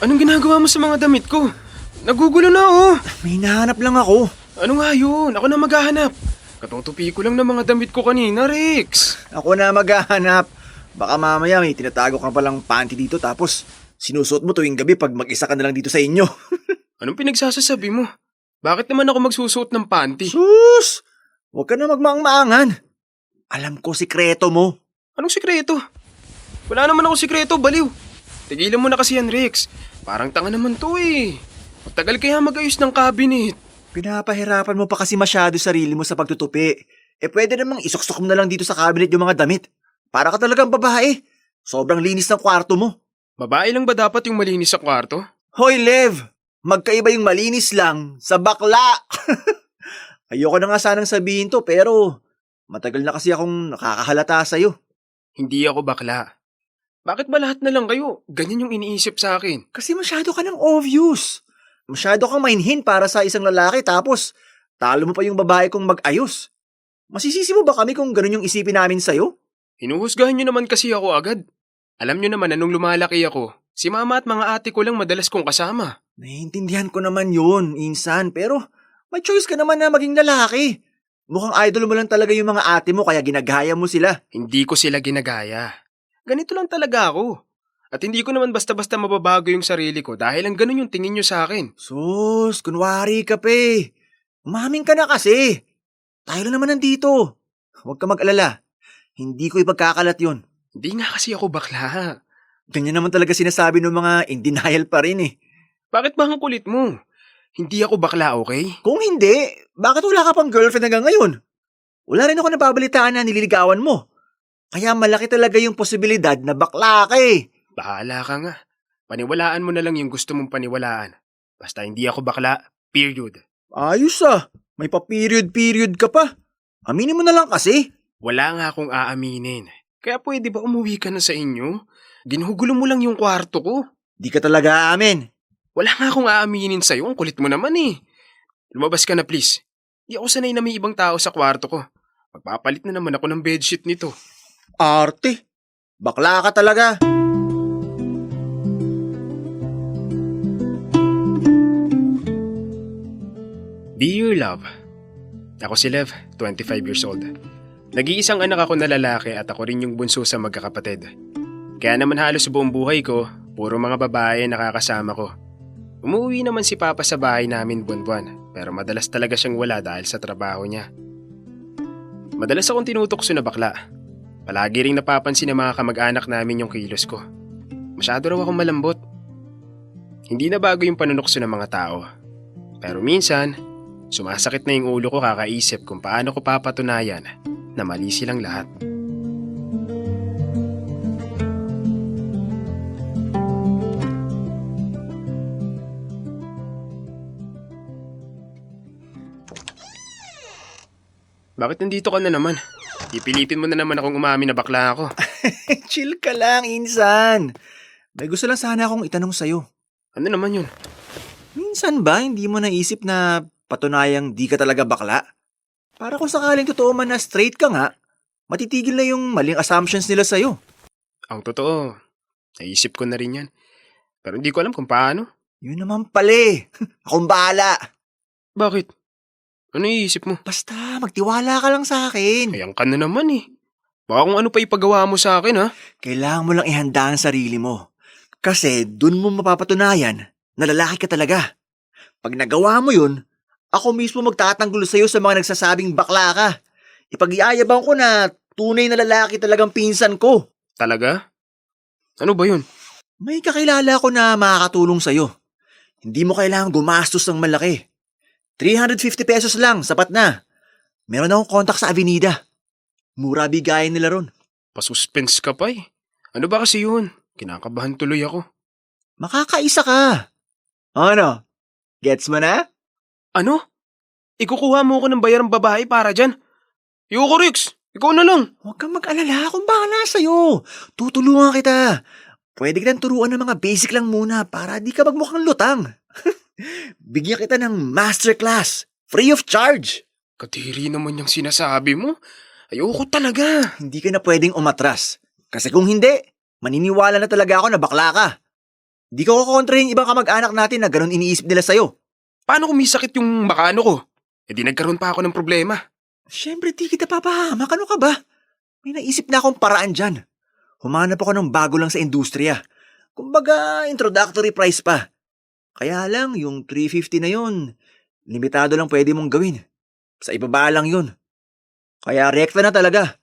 Anong ginagawa mo sa mga damit ko? Nagugulo na oh. May hinahanap lang ako. Ano nga yun? Ako na maghahanap. Katutupi ko lang ng mga damit ko kanina, Rex. Ako na maghahanap. Baka mamaya may tinatago ka palang panty dito tapos sinusuot mo tuwing gabi pag mag-isa ka na lang dito sa inyo. Anong pinagsasasabi mo? Bakit naman ako magsusuot ng panty? Sus! Huwag ka na magmaang-maangan. Alam ko sikreto mo. Anong sikreto? Wala naman ako sikreto, baliw. Tigilan mo na kasi yan, Rex. Parang tanga naman to eh. Matagal kaya mag-ayos ng cabinet. Pinapahirapan mo pa kasi masyado sarili mo sa pagtutupi. Pwede namang isuksok mo na lang dito sa cabinet yung mga damit. Para ka talagang babae. Sobrang linis ng kwarto mo. Babae lang ba dapat yung malinis sa kwarto? Hoy, Lev! Magkaiba yung malinis lang sa bakla! Ayoko na nga sanang sabihin to pero matagal na kasi akong nakakahalata sa'yo. Hindi ako bakla. Bakit ba lahat na lang kayo? Ganyan yung iniisip sa akin. Kasi masyado ka ng obvious. Masyado kang mainhin para sa isang lalaki tapos talo mo pa yung babae kong mag-ayos. Masisisi mo ba kami kung ganun yung isipin namin sa'yo? Hinuhusgahan nyo naman kasi ako agad. Alam nyo naman na nung lumalaki ako, si mama at mga ate ko lang madalas kong kasama. Naiintindihan ko naman yun, insan, pero may choice ka naman na maging lalaki. Mukhang idol mo lang talaga yung mga ate mo kaya ginagaya mo sila. Hindi ko sila ginagaya. Ganito lang talaga ako. At hindi ko naman basta-basta mababago yung sarili ko dahil ang ganun yung tingin nyo sa akin. Sus, kunwari ka pa eh. Umaming ka na kasi. Tayo lang naman nandito. Huwag ka mag-alala. Hindi ko ipagkakalat yun. Hindi nga kasi ako bakla. Ganyan naman talaga sinasabi ng mga in denial pa rin eh. Bakit ba ang kulit mo? Hindi ako bakla, okay? Kung hindi, bakit wala ka pang girlfriend hanggang ngayon? Wala rin ako nababalitaan na nililigawan mo. Kaya malaki talaga yung posibilidad na bakla ka eh. Bahala ka nga. Paniwalaan mo na lang yung gusto mong paniwalaan. Basta hindi ako bakla, period. Ayos ah. May pa-period ka pa. Aminin mo na lang kasi. Wala nga akong aaminin. Kaya pwede ba umuwi ka na sa inyo? Ginugulo mo lang yung kwarto ko. Di ka talaga aamin. Wala nga akong aaminin sa'yo. Ang kulit mo naman eh. Lumabas ka na please. Di ako sanay na may ibang tao sa kwarto ko. Magpapalit na naman ako ng bedsheet nito. Arte. Bakla ka talaga. Dear Love, ako si Lev, 25 years old. Nag-iisang anak ako na lalaki at ako rin yung bunso sa magkakapatid. Kaya naman halos buong buhay ko, puro mga babae nakakasama ko. Umuwi naman si Papa sa bahay namin buwan-buwan, pero madalas talaga siyang wala dahil sa trabaho niya. Madalas akong tinutokso na bakla. Palagi ring napapansin ng mga kamag-anak namin yung kilos ko. Masyado raw akong malambot. Hindi na bago yung panunokso ng mga tao. Pero minsan, sumasakit na yung ulo ko kakaisip kung paano ko papatunayan na mali silang lahat. Bakit nandito ka na naman? Pipilitin mo na naman akong umamin na bakla ako. Chill ka lang, insan. May gusto lang sana akong itanong sa'yo. Ano naman yun? Minsan ba hindi mo naisip na patunayang di ka talaga bakla? Para kung sakaling totoo man na straight ka nga, matitigil na yung maling assumptions nila sa'yo. Ang totoo, naisip ko na rin yan. Pero hindi ko alam kung paano. Yun naman pala eh. Akong bahala. Bakit? Ano iisip mo? Basta magtiwala ka lang sa akin. Ayan ka na naman eh. Baka kung ano pa ipagawa mo sa akin ha? Kailangan mo lang ihanda ang sarili mo. Kasi dun mo mapapatunayan na lalaki ka talaga. Pag nagawa mo yun, ako mismo magtatanggol sa'yo sa mga nagsasabing bakla ka. Ipag-iayabang ko na tunay na lalaki talagang pinsan ko. Talaga? Ano ba yun? May kakilala ko na makakatulong sa'yo. Hindi mo kailangan gumastos ng malaki. 350 pesos lang, sapat na. Meron akong kontak sa Avenida. Mura bigayan nila ron. Pasuspense ka pa eh. Ano ba kasi yun? Kinakabahan tuloy ako. Makakaisa ka. Ano? Gets mo na? Ano? Ikukuha mo ko ng bayarang babae para dyan? Ayoko, Rex! Ikaw na lang! Huwag kang mag-alala, akong bahala sa'yo. Tutulungan kita. Pwede kitang turuan ng mga basic lang muna para di ka magmukhang lutang. Bigyan kita ng masterclass. Free of charge. Kadiri naman yung sinasabi mo. Ayoko talaga. Hindi ka na pwedeng umatras. Kasi kung hindi, maniniwala na talaga ako na bakla ka. Di ko kukontra yung ibang kamag-anak natin na ganun iniisip nila sa'yo. Paano kung may sakit yung makaano ko? E di nagkaroon pa ako ng problema. Siyempre, di kita papahamak. Ano ka ba? May naisip na akong paraan dyan. Humanap ako ng bago lang sa industriya. Kumbaga, introductory price pa. Kaya lang, yung 350 na yun, limitado lang pwede mong gawin. Sa ibaba lang yun. Kaya rekta na talaga.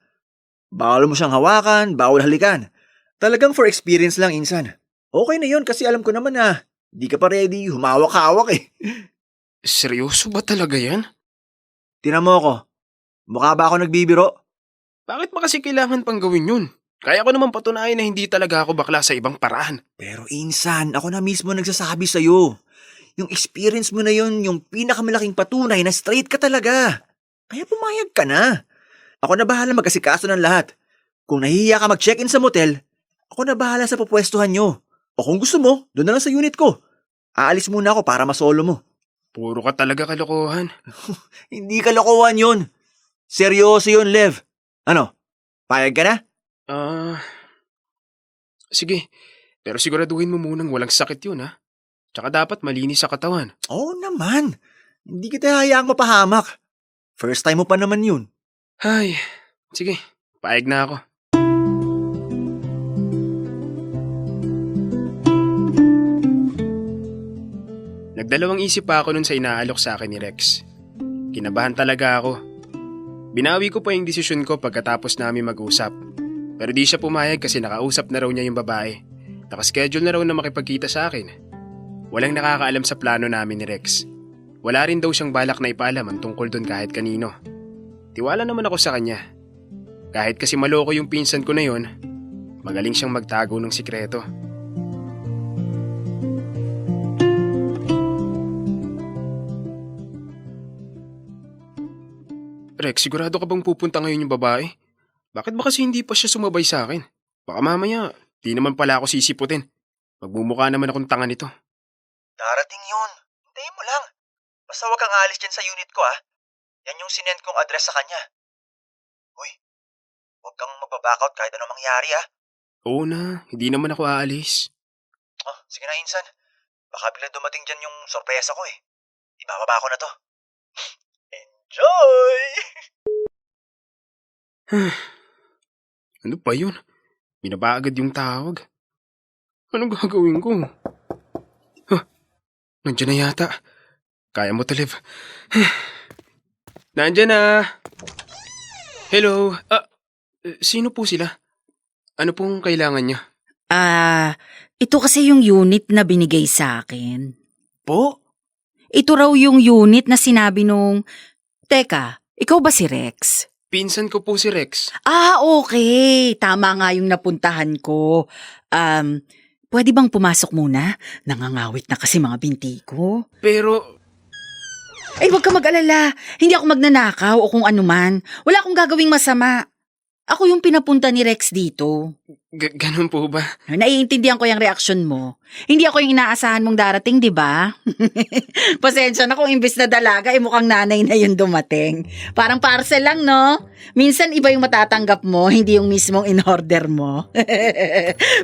Bawal mo siyang hawakan, bawal halikan. Talagang for experience lang, insan. Okay na yun kasi alam ko naman na di ka pa ready, humawak-hawak eh. Seryoso ba talaga yan? Tinan mo ako. Mukha ba ako nagbibiro? Bakit ba kasi kailangan pang gawin yun? Kaya ko naman patunayan na hindi talaga ako bakla sa ibang paraan. Pero insan, ako na mismo nagsasabi sa'yo. Yung experience mo na yun, yung pinakamalaking patunay na straight ka talaga. Kaya pumayag ka na. Ako na bahala mag-asikaso ng lahat. Kung nahihiya ka mag-check-in sa motel, ako na bahala sa pupwestuhan nyo. O kung gusto mo, doon na lang sa unit ko. Aalis muna ako para masolo mo. Puro ka talaga kalokohan. Hindi kalokohan yun. Seryoso yun, Lev. Ano? Payag ka na? Sige. Pero siguraduhin mo munang walang sakit yun, ha? Tsaka dapat malinis sa katawan. Oo naman. Hindi kita hayaang mapahamak. First time mo pa naman yun. Ay, sige. Payag na ako. Nagdalawang isip pa ako nun sa inaalok sa akin ni Rex. Kinabahan talaga ako. Binawi ko pa yung desisyon ko pagkatapos namin mag-usap. Pero di siya pumayag kasi nakausap na raw niya yung babae. Nakaschedule na raw na makipagkita sa akin. Walang nakakaalam sa plano namin ni Rex. Wala rin daw siyang balak na ipaalam ang tungkol dun kahit kanino. Tiwala naman ako sa kanya. Kahit kasi maloko yung pinsan ko na yon, magaling siyang magtago ng sikreto. Rex, sigurado ka bang pupunta ngayon yung babae? Bakit ba kasi hindi pa siya sumabay sa akin? Baka mamaya, di naman pala ako sisiputin. Magmumukha naman akong tanga nito. Darating yun. Hintayin mo lang. Basta huwag kang alis dyan sa unit ko, Yan yung sinend kong address sa kanya. Uy, huwag kang magbabackout kahit anong mangyari, Oo na, hindi naman ako aalis. Oh, sige na, insan. Baka bigla dumating dyan yung sorpresa ko, Ibababa ko na to. Enjoy! Ano pa yun? Binaba agad yung tawag. Anong gagawin ko? Nandiyan na yata. Kaya mo to, Liv. Nandiyan na. Hello. Sino po sila? Ano pong kailangan niya? Ito kasi yung unit na binigay sa akin. Po? Ito raw yung unit na sinabi nung... Teka, ikaw ba si Rex? Pinsan ko po si Rex. Okay. Tama nga yung napuntahan ko. Pwede bang pumasok muna? Nangangawit na kasi mga binti ko. Pero... Huwag ka mag-alala. Hindi ako magnanakaw o kung ano man. Wala akong gagawing masama. Ako yung pinapunta ni Rex dito. Ganun po ba? Naiintindihan ko yung reaksyon mo. Hindi ako yung inaasahan mong darating, di ba? Pasensya na kung imbes na dalaga, mukhang nanay na yung dumating. Parang parcel lang, no? Minsan iba yung matatanggap mo, hindi yung mismong in-order mo.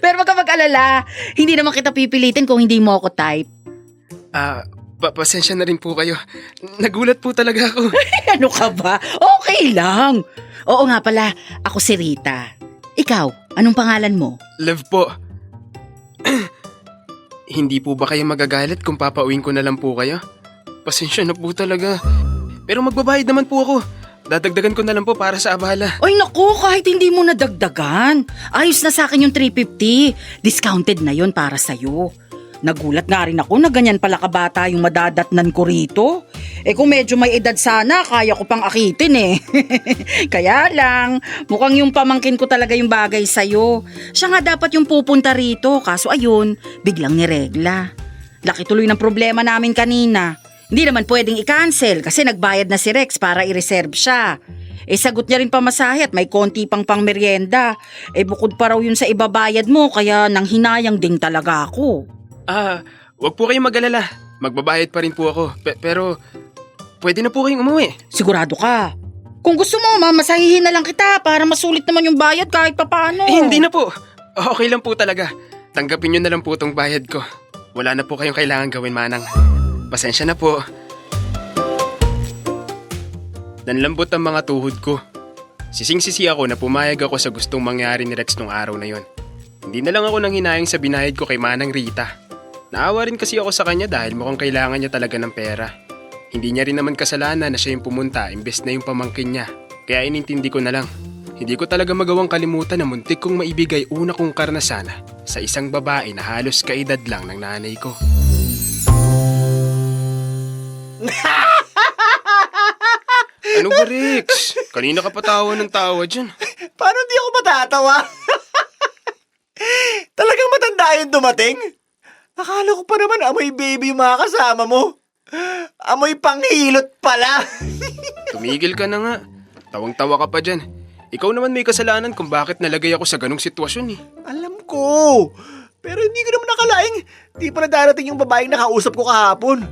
Pero wag ka mag-alala. Hindi naman kita pipilitin kung hindi mo ako type. Pasensya na rin po kayo. Nagulat po talaga ako. Ano ka ba? Okay lang. Oo nga pala, ako si Rita. Ikaw, anong pangalan mo? Lev po. Hindi po ba kayo magagalit kung papauwiin ko na lang po kayo? Pasensya na po talaga. Pero magbabayad naman po ako. Dadagdagan ko na lang po para sa abala. Ay naku, kahit hindi mo nadagdagan. Ayos na sa akin yung 350. Discounted na yon para sa'yo. Nagulat nga rin ako na ganyan pala kabata yung madadatnan ko rito. Kung medyo may edad sana, kaya ko pang akitin Kaya lang, mukhang yung pamangkin ko talaga yung bagay sa'yo. Siya nga dapat yung pupunta rito, kaso ayun, biglang niregla. Laki tuloy ng problema namin kanina. Hindi naman pwedeng i-cancel kasi nagbayad na si Rex para i-reserve siya. Sagot niya rin pamasahe at may konti pang merienda. Bukod pa raw yun sa ibabayad mo, kaya nang hinayang ding talaga ako. Wag po kayong mag-alala. Magbabayad pa rin po ako. Pero, pwede na po kayong umuwi. Sigurado ka? Kung gusto mo, mamasahihin na lang kita para masulit naman yung bayad kahit papaano. Hindi na po. Okay lang po talaga. tanggapin nyo na lang po tong bayad ko. Wala na po kayong kailangan gawin, Manang. Pasensya na po. Nanlambot ang mga tuhod ko. Sising-sisi ako na pumayag ako sa gustong mangyari ni Rex nung araw na yon. Hindi na lang ako nang hinayang sa binayad ko kay Manang Rita. Naawa rin kasi ako sa kanya dahil mukhang kailangan niya talaga ng pera. Hindi niya rin naman kasalanan na siya yung pumunta imbes na yung pamangkin niya. Kaya inintindi ko na lang. Hindi ko talaga magawang kalimutan na muntik kong maibigay una kong karnasan sa isang babae na halos kaedad lang ng nanay ko. Ano ba, Rex? Kanina ka pa tawa ng tawa dyan. Paano di ako matatawa? Talagang matanda yung dumating? Akala ko pa naman amoy baby yung mga kasama mo. Amoy panghilot pala. Tumigil ka na nga. Tawang-tawa ka pa dyan. Ikaw naman may kasalanan kung bakit nalagay ako sa ganong sitwasyon eh. Alam ko. Pero hindi ko naman nakalaing. Di pa na darating yung babaeng nakausap ko kahapon.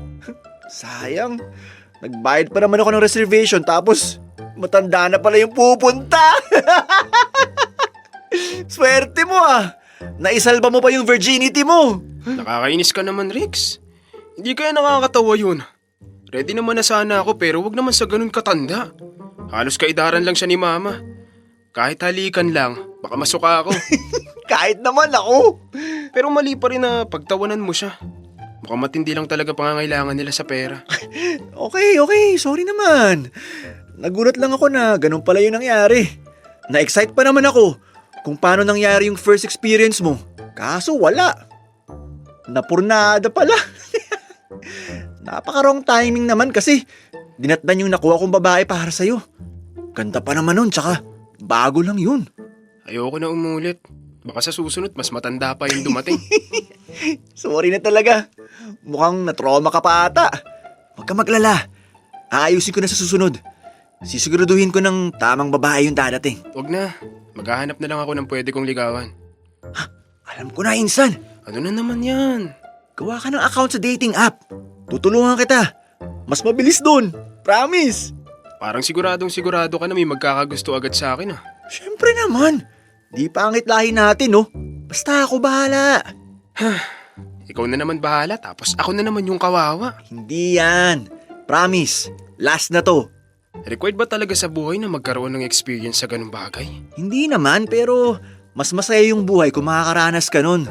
Sayang. Nagbayad pa naman ako ng reservation tapos matanda na pala yung pupunta. Swerte mo ah. Naisalba mo pa yung virginity mo. Nakakainis ka naman, Rex. Hindi kaya nakakatawa yun. Ready naman na sana ako pero wag naman sa ganun katanda. Halos kaidaran lang siya ni Mama. Kahit halikan lang, baka masuka ako. Kahit naman ako. Pero mali pa rin na pagtawanan mo siya. Mukhang matindi lang talaga pangangailangan nila sa pera. Okay. Sorry naman. Nagulat lang ako na ganun pala yung nangyari. Na-excite pa naman ako kung paano nangyari yung first experience mo. Kaso wala. Napurnada pala. Napaka-wrong timing naman kasi dinatnan yung nakuha kong babae para sa'yo. Ganda pa naman nun, tsaka bago lang yun. Ayoko na umulit. Baka sa susunod mas matanda pa yung dumating. Sorry na talaga. Mukhang na-trauma ka pa ata. Huwag ka maglala. Aayusin ko na sa susunod. Sisiguraduhin ko ng tamang babae yung dadating. Wag na. Maghahanap na lang ako ng pwede kong ligawan. Alam ko na, Insan. Ano na naman yan? Gawa ka ng account sa dating app. Tutulungan kita. Mas mabilis dun. Promise. Parang sigurado ka na may magkakagusto agad sa akin ah. Siyempre naman. Di pangit lahi natin, no? Basta ako bahala. Ikaw na naman bahala tapos ako na naman yung kawawa. Hindi yan. Promise. Last na to. Required ba talaga sa buhay na magkaroon ng experience sa ganung bagay? Hindi naman, pero mas masaya yung buhay kung makakaranas ka nun.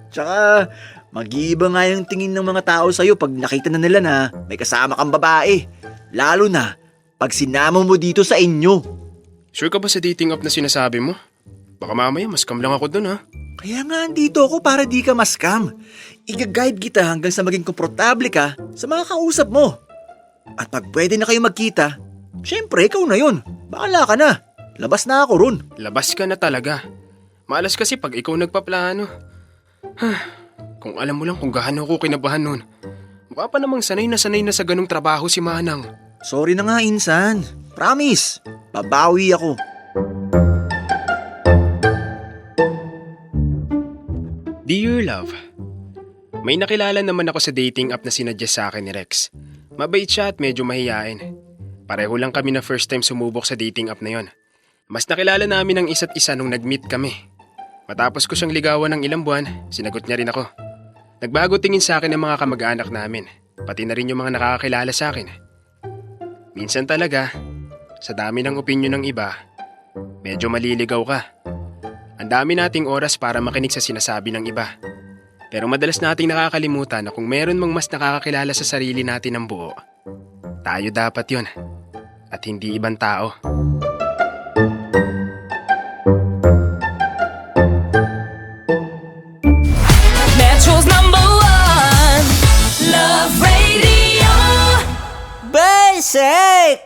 Tsaka, mag-iiba nga yung tingin ng mga tao sa'yo pag nakita na nila na may kasama kang babae. Lalo na, pag sinama mo dito sa inyo. Sure ka ba sa dating app na sinasabi mo? Baka mamaya mas scam lang ako dun ha. Kaya nga andito ako para di ka ma-scam. Iga-guide kita hanggang sa maging komportable ka sa mga kausap mo. At pag pwede na kayo magkita, syempre ikaw na yun. Bahala ka na. Labas na ako ron. Labas ka na talaga. Malas kasi pag ikaw nagpaplano. Kung alam mo lang kung gaano ko kinabahan nun. Mukha pa namang sanay na sa ganung trabaho si Manang. Sorry na nga, Insan. Promise. Babawi ako. Dear Love, may nakilala naman ako sa dating app na sinadjust sa akin ni Rex. Mabait siya at medyo mahiyain. Pareho lang kami na first time sumubok sa dating app na yon. Mas nakilala namin ang isa't isa nung nag-meet kami. Matapos ko siyang ligawan ng ilang buwan, sinagot niya rin ako. Nagbago tingin sa akin ng mga kamag-anak namin, pati na rin yung mga nakakakilala sa akin. Minsan talaga, sa dami ng opinyon ng iba, medyo maliligaw ka. Ang dami nating oras para makinig sa sinasabi ng iba. Pero madalas nating nakakalimutan na kung meron mang mas nakakakilala sa sarili natin ng buo, tayo dapat yun. At hindi ibang tao. Metro's #1 Love Radio. Basic!